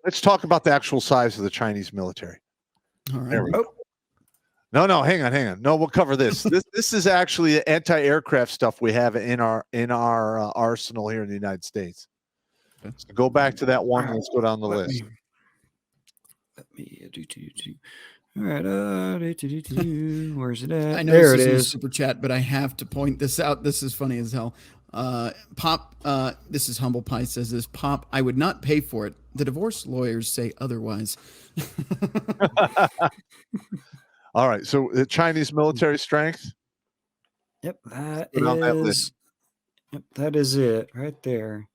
let's talk about the actual size of the Chinese military. All right. There we go. No, hang on. No, we'll cover this. This is actually anti-aircraft stuff we have in our arsenal here in the United States. So go back to that one. Let's go down the list. Let me do. All right. Where's it at? I know There it this is. a super chat, but I have to point this out. This is funny as hell. Pop, this is Humble Pie says this. Pop, I would not pay for it. The divorce lawyers say otherwise. All right. So the Chinese military strength. Yep, that is it right there.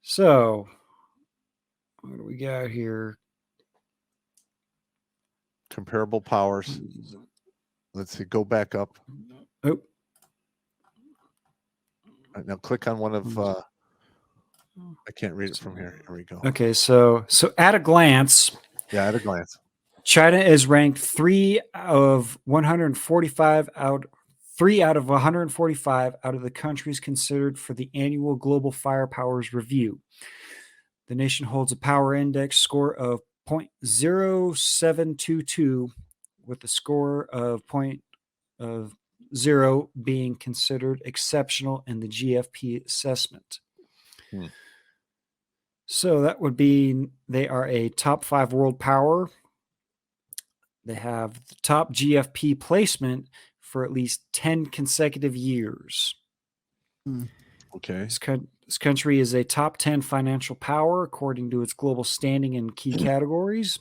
So, what do we got here? Comparable powers. Let's see. Go back up. Oh. All right, now click on one of. I can't read it from here. Here we go. Okay, so at a glance. Yeah, at a glance. China is ranked 3 out of 145 out of the countries considered for the annual Global Firepowers Review. The nation holds a power index score of 0.0722, with a score of 0 being considered exceptional in the GFP assessment. So that would be they are a top 5 world power. They have the top GFP placement for at least 10 consecutive years. Okay. This country is a top 10 financial power according to its global standing in key categories.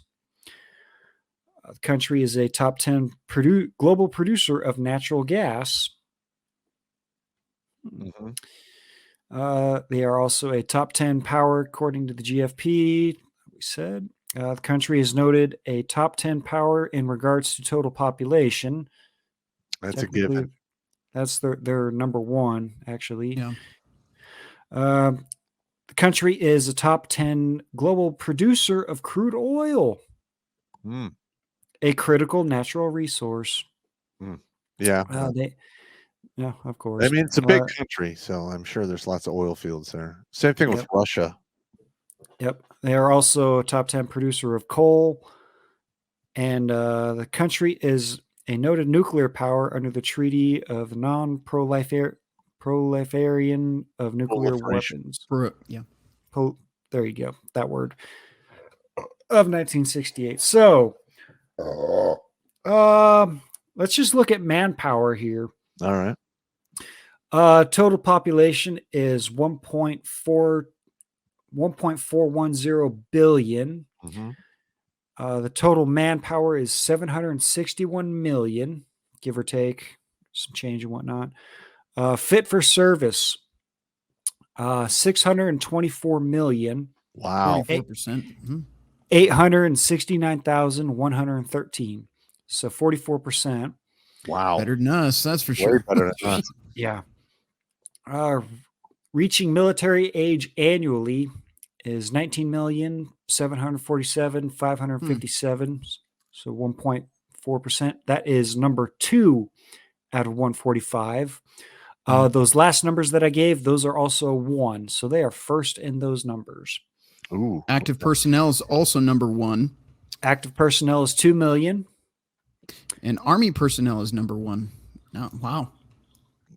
The country is a top 10 global producer of natural gas. They are also a top 10 power according to the GFP. We said the country is noted a top 10 power in regards to total population. That's a given. That's their number one, actually. Yeah. The country is a top 10 global producer of crude oil, a critical natural resource. Yeah. Yeah, of course. I mean, it's a big country, so I'm sure there's lots of oil fields there. Same thing with Russia. Yep. They are also a top 10 producer of coal. And the country is a noted nuclear power under the Treaty of Non-Proliferation of Nuclear Weapons. There you go. That word. Of 1968. So, let's just look at manpower here. All right. Total population is 1.410 billion. The total manpower is 761 million, give or take some change and whatnot. Fit for service, 624 million. Wow. 44%. 869,113. So 44%. Wow. Better than us, that's for Way sure. better than us. Yeah. Reaching military age annually is 19,747,557. So 1.4%. That is number 2 out of 145. Those last numbers that I gave, those are also 1. So they are first in those numbers. Ooh. Active personnel is also number 1. Active personnel is 2 million. And Army personnel is number 1. Oh, wow.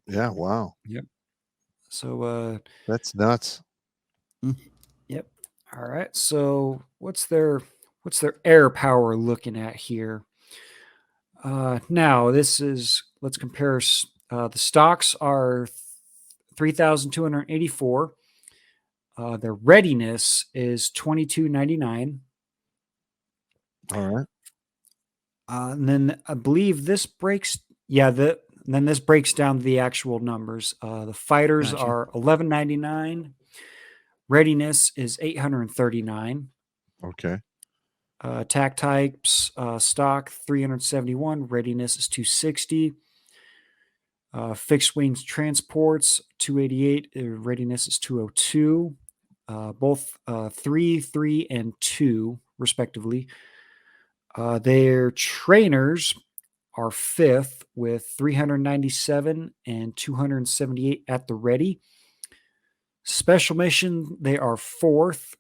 Yeah, wow. Yep. So that's nuts. Yep. All right. So what's their air power looking at here? Now let's compare. The stocks are 3,284. Their readiness is 2,299. All right. And then I believe this breaks. Yeah. Then this breaks down the actual numbers. The fighters are 1,199. Readiness is 839. Okay. Attack types, stock 371. Readiness is 260. Fixed wings transports 288. Readiness is 202. Both 3, 3, and 2 respectively. Their trainers are 5th with 397 and 278 at the ready. Special mission, they are 4th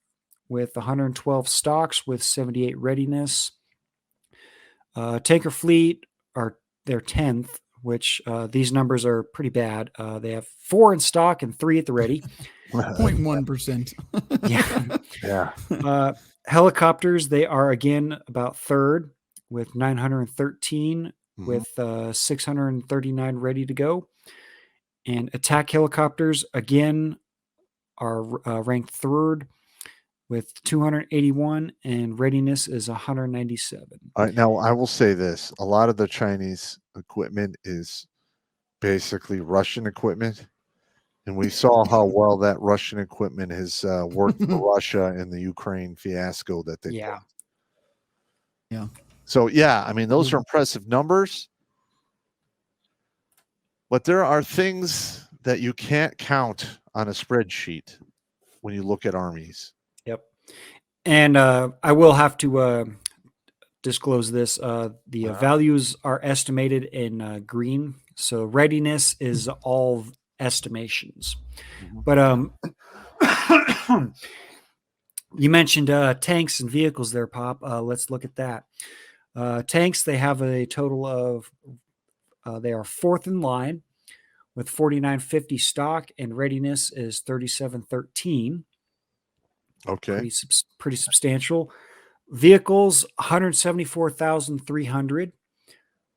with 112 stocks with 78 readiness. Tanker fleet are their 10th, which these numbers are pretty bad. They have 4 in stock and 3 at the ready. 0.1%. Yeah. Yeah. Helicopters, they are again about third with 913 with 639 ready to go. And attack helicopters again are ranked third with 281, and readiness is 197. All right. Now, I will say this. A lot of the Chinese equipment is basically Russian equipment. And we saw how well that Russian equipment has worked for Russia in the Ukraine fiasco that they Yeah. fought. Yeah. So, yeah, I mean, those are impressive numbers. But there are things that you can't count on a spreadsheet when you look at armies. Yep. And I will have to disclose this. The values are estimated in green. So readiness is all estimations. But you mentioned tanks and vehicles there, Pop. Let's look at that. Tanks, they have a total of, they are 4th in line with 4950 stock, and readiness is 3713. Okay. Pretty substantial. Vehicles, 174,300.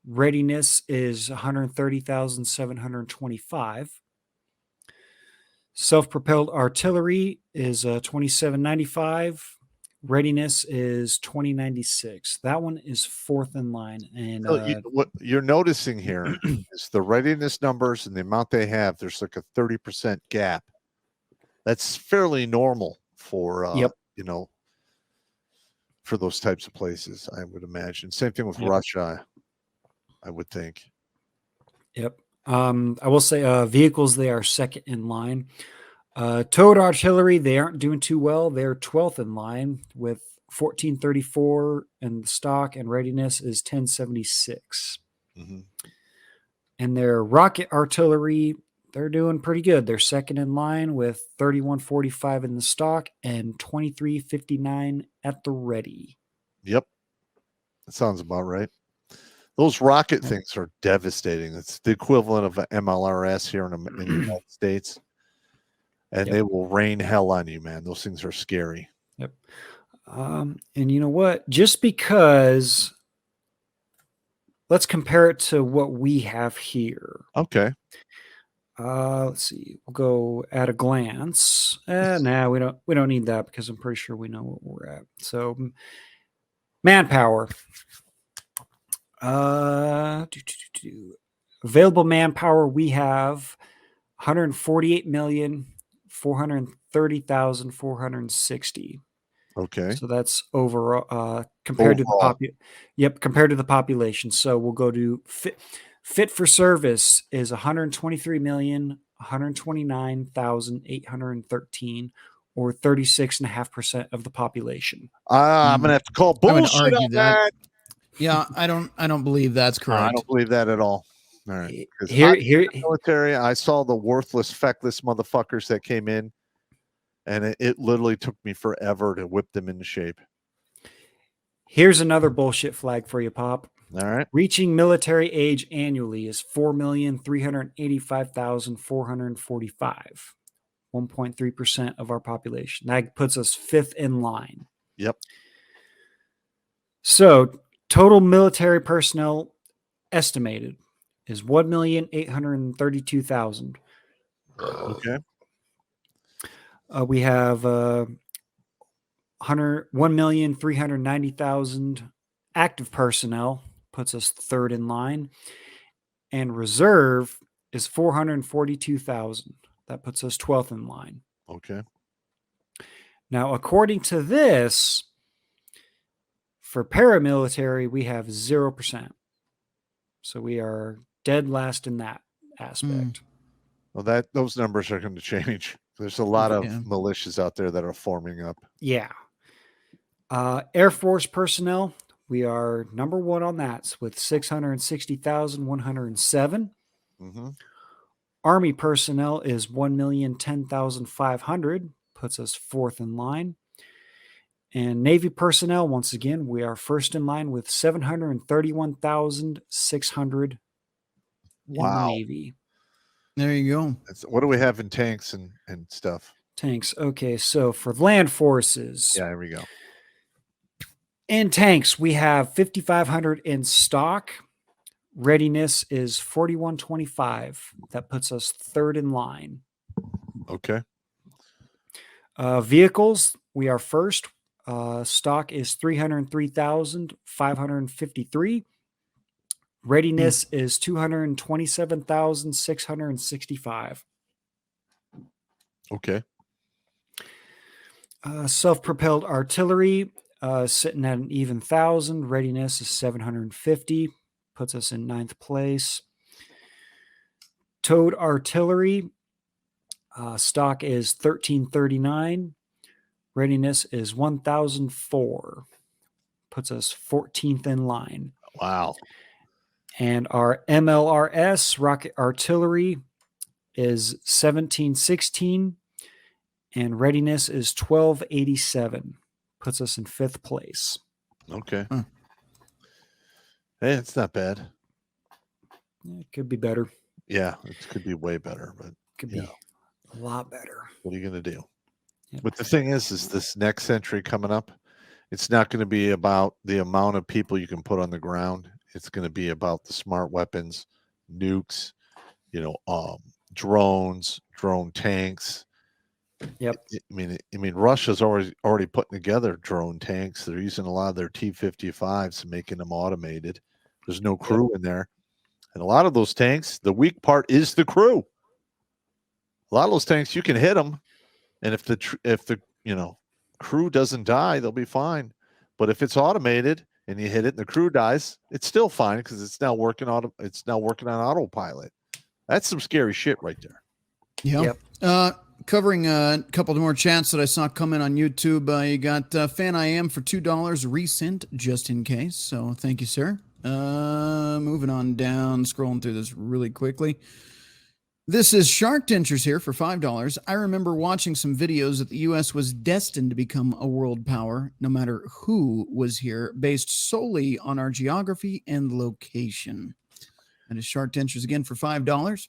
Readiness is 130,725. Self-propelled artillery is 2795. Readiness is 2096. That one is 4th in line. And So what you're noticing here is the readiness numbers and the amount they have. There's like a 30% gap. That's fairly normal for for those types of places, I would imagine. Same thing with Russia, I would think. Yep. I will say vehicles, they are 2nd in line. Towed artillery, they aren't doing too well. They're 12th in line with 1434 in the stock, and readiness is 1076. And their rocket artillery, they're doing pretty good. They're 2nd in line with 3145 in the stock and 2359 at the ready. Yep. That sounds about right. Those rocket things are devastating. It's the equivalent of an MLRS here in the United States. And they will rain hell on you, man. Those things are scary. Yep. And you know what? Just because, let's compare it to what we have here. Okay. Let's see. We'll go at a glance. Nah, we don't need that because I'm pretty sure we know what we're at. So, manpower. Available manpower, we have 148,430,460. Okay. So that's overall compared to the population. So we'll go to fit for service is 123,129,813, or 36.5% of the population. I'm gonna have to call bullshit on that. Yeah, I don't believe that's correct. I don't believe that at all. All right. Here, military, I saw the worthless, feckless motherfuckers that came in, and it literally took me forever to whip them into shape. Here's another bullshit flag for you, Pop. All right. Reaching military age annually is 4,385,445. 1.3% of our population. That puts us 5th in line. Yep. So total military personnel estimated is 1,832,000. Okay. We have 1,390,000 active personnel, puts us 3rd in line, and reserve is 442,000. That puts us 12th in line. Okay. Now, according to this, for paramilitary, we have 0%. So we are dead last in that aspect. Well, those numbers are going to change. There's a lot of militias out there that are forming up. Yeah. Air Force personnel, we are number 1 on that with 660,107. Army personnel is 1,010,500, puts us 4th in line. And Navy personnel, once again, we are first in line with 731,600 in the Wow. Navy. There you go. What do we have in tanks and stuff? Tanks. Okay, so for land forces, Yeah, here we go. in tanks, we have 5,500 in stock. Readiness is 4,125. That puts us third in line. Okay. Vehicles, we are first. Stock is 303,553. Readiness is 227,665. Okay. Self-propelled artillery, sitting at an even 1,000. Readiness is 750. Puts us in 9th place. Towed artillery, stock is 1,339. Readiness is 1,004. Puts us 14th in line. Wow. And our MLRS rocket artillery is 1,716. And readiness is 1,287. Puts us in 5th place. Okay. Hey, it's not bad. It could be better. Yeah, it could be way better, but Could be a lot better. what are you going to do? Yep. But the thing is this next century coming up, it's not going to be about the amount of people you can put on the ground. It's going to be about the smart weapons, nukes, drones, drone tanks. Yep. I mean, Russia's already putting together drone tanks. They're using a lot of their T-55s and making them automated. There's no crew in there, and a lot of those tanks, the weak part is the crew. A lot of those tanks, you can hit them, and if the crew doesn't die, they'll be fine. But if it's automated and you hit it and the crew dies, it's still fine because it's now working on autopilot. That's some scary shit right there. Yeah. Yep. Covering a couple more chats that I saw come in on YouTube. You got Fan I Am for $2 resent just in case. So thank you, sir. Moving on down, scrolling through this really quickly. This is Shark Dentures here for $5. I remember watching some videos that the U.S. was destined to become a world power, no matter who was here, based solely on our geography and location. That is Shark Dentures again for $5.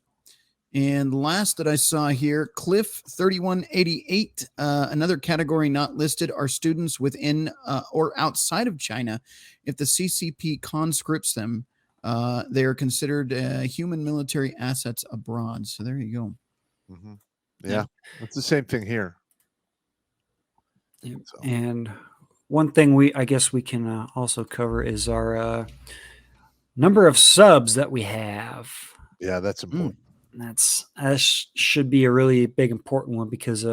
And last that I saw here, Cliff 3188, another category not listed are students within or outside of China. If the CCP conscripts them, they are considered human military assets abroad. So there you go. Mm-hmm. Yeah, it's the same thing here. Yep. So. And one thing I guess we can also cover is our number of subs that we have. Yeah, that's important. That should be a really big important one because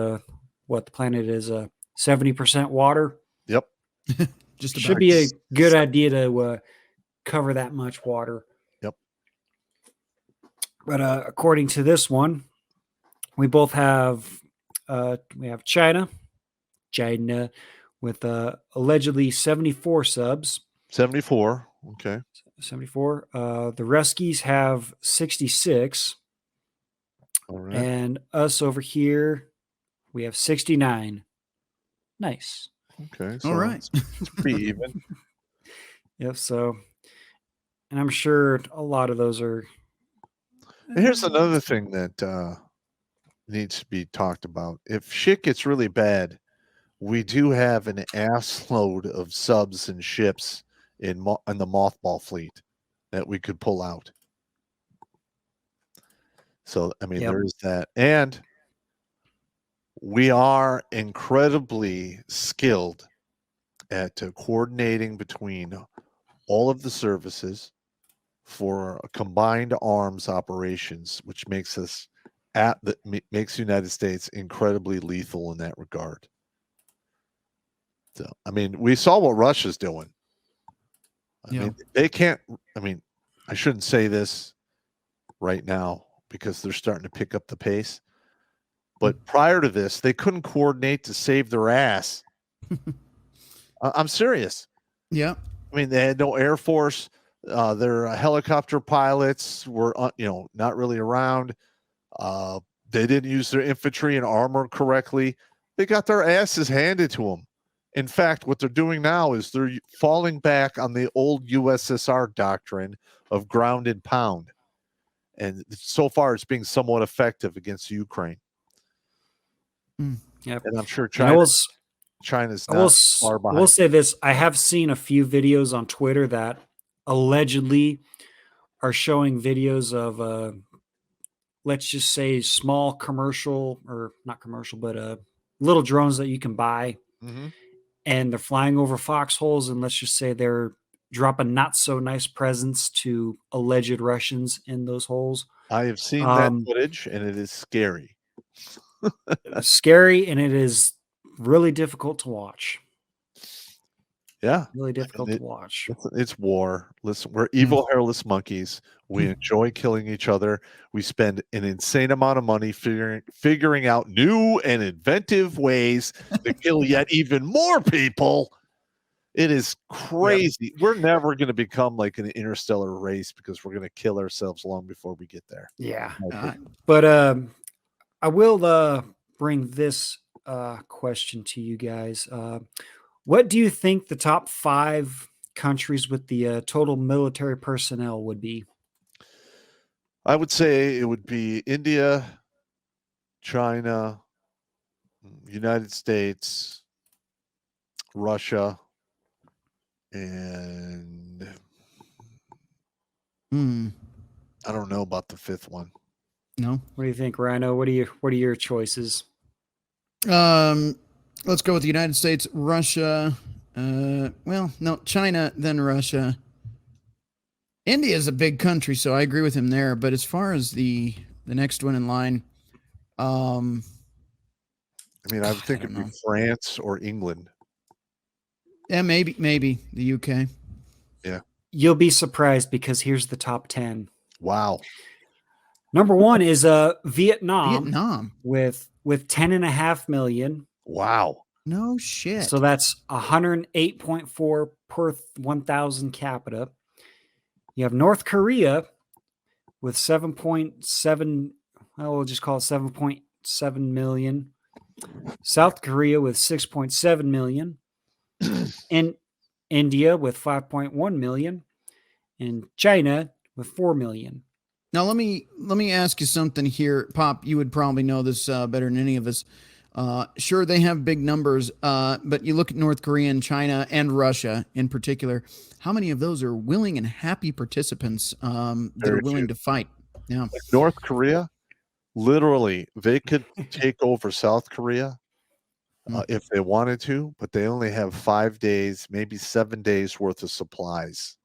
what the planet is 70% water. Yep. Just about. Should be a good idea to cover that much water. Yep. But according to this one, we both have China with allegedly 74 subs. 74. Okay. 74. The Ruskies have 66. All right. And us over here, we have 69. Nice. Okay. So all right. It's pretty even. Yep. So, and I'm sure a lot of those are. And here's another thing that needs to be talked about. If shit gets really bad, we do have an ass load of subs and ships in the mothball fleet that we could pull out. So, I mean, there is that. And we are incredibly skilled at coordinating between all of the services for combined arms operations, which makes us makes the United States incredibly lethal in that regard. So, I mean, we saw what Russia's doing. I mean, they can't. I mean, I shouldn't say this right now because they're starting to pick up the pace. But prior to this, they couldn't coordinate to save their ass. I'm serious. Yeah. I mean, they had no Air Force. Their helicopter pilots were, not really around. They didn't use their infantry and armor correctly. They got their asses handed to them. In fact, what they're doing now is they're falling back on the old USSR doctrine of ground and pound. And so far, it's being somewhat effective against Ukraine. Yep. And I'm sure China's not far behind. We'll say this. I have seen a few videos on Twitter that allegedly are showing videos of, let's just say, small commercial, or not commercial, but little drones that you can buy. Mm-hmm. And they're flying over foxholes, and let's just say they're dropping not so nice presents to alleged Russians in those holes. I have seen that footage, and it is scary. Scary, and it is really difficult to watch. Yeah. Really difficult to watch. It's war. Listen, we're evil, hairless monkeys. We enjoy killing each other. We spend an insane amount of money figuring out new and inventive ways to kill yet even more people. It is crazy. Yep. We're never going to become like an interstellar race because we're going to kill ourselves long before we get there. Yeah. But I will bring this question to you guys. What do you think the top 5 countries with the total military personnel would be? I would say it would be India, China, United States, Russia, and I don't know about the 5th one. No. What do you think, Rhino? What are your choices? Let's go with the United States, Russia. Well, no, China, then Russia. India is a big country, so I agree with him there. But as far as the next one in line, I mean, I would think it'd be France or England. Yeah, maybe the UK. Yeah. You'll be surprised because here's the top 10. Wow. Number 1 is Vietnam. Vietnam with 10.5 million. Wow. No shit. So that's 108.4 per 1,000 capita. You have North Korea with 7.7. Well, we'll just call it 7.7 million. South Korea with 6.7 million. And India with 5.1 million. And China with 4 million. Now let me ask you something here, Pop. You would probably know this better than any of us. Sure, they have big numbers, but you look at North Korea and China and Russia in particular. How many of those are willing and happy participants that are willing to fight? Yeah, like North Korea, literally, they could take over South Korea if they wanted to, but they only have 5 days, maybe 7 days worth of supplies.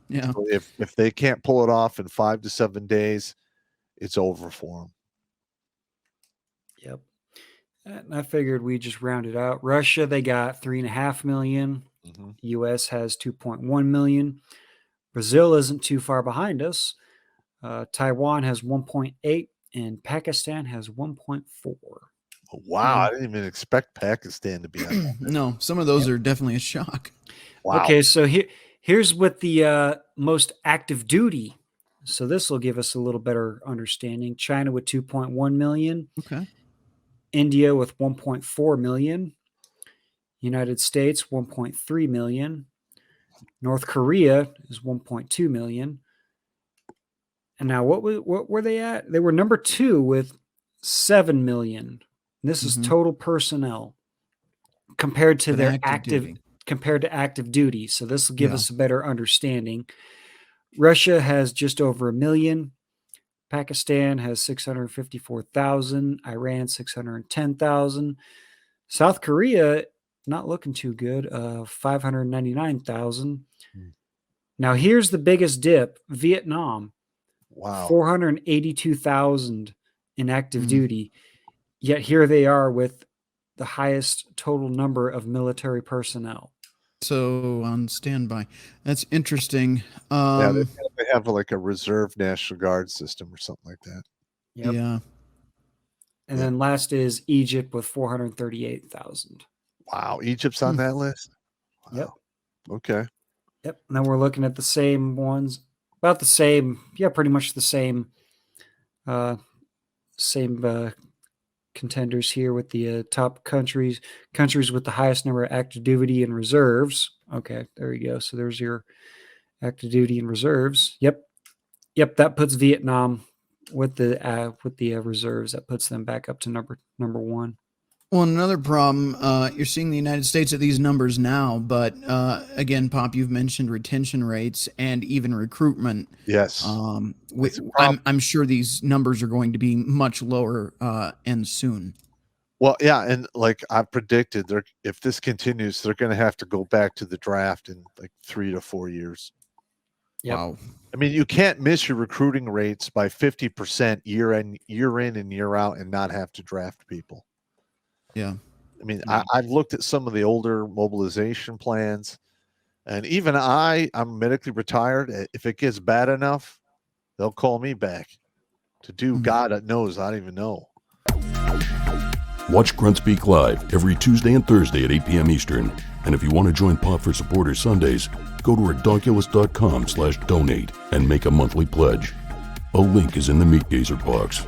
Yeah. So if they can't pull it off in 5 to 7 days, it's over for them. Yep. And I figured we just round it out. Russia, they got 3.5 million. Mm-hmm. US has 2.1 million. Brazil isn't too far behind us. Taiwan has 1.8 and Pakistan has 1.4. Wow, I didn't even expect Pakistan to be on that. No, some of those are definitely a shock. Wow. Okay, so here's what the most active duty. So this will give us a little better understanding. China with 2.1 million. Okay. India with 1.4 million. United States 1.3 million. North Korea is 1.2 million. And now what were they at? They were number 2 with 7 million. And this is total personnel compared to their active duty. So this will give us a better understanding. Russia has just over 1 million. Pakistan has 654,000. Iran 610,000. South Korea not looking too good. 599,000. Now here's the biggest dip. Vietnam. Wow. 482,000 in active duty. Yet here they are with the highest total number of military personnel. So on standby. That's interesting. Yeah, they have like a reserve National Guard system or something like that. Yep. Yeah. And then last is Egypt with 438,000. Wow. Egypt's on that list? Wow. Yep. Okay. Yep. And then we're looking at the same ones, about the same. Yeah, pretty much the same. Same contenders here with the top countries with the highest number of active duty and reserves. Okay, there you go. So there's your active duty and reserves. Yep, that puts Vietnam with the reserves. That puts them back up to number one. Well, another problem, you're seeing the United States at these numbers now, but again, Pop, you've mentioned retention rates and even recruitment. Yes. I'm sure these numbers are going to be much lower and soon. Well, yeah, and like I've predicted, if this continues, they're going to have to go back to the draft in like 3 to 4 years. Yep. Wow. I mean, you can't miss your recruiting rates by 50% year in and year out and not have to draft people. Yeah. I mean, I've looked at some of the older mobilization plans, and even I'm medically retired. If it gets bad enough, they'll call me back to do God knows, I don't even know. Watch Grunt Speak live every Tuesday and Thursday at 8 p.m. Eastern. And if you want to join Pop for Supporters Sundays, go to redonkulous.com/donate and make a monthly pledge. A link is in the Meat Gazer box.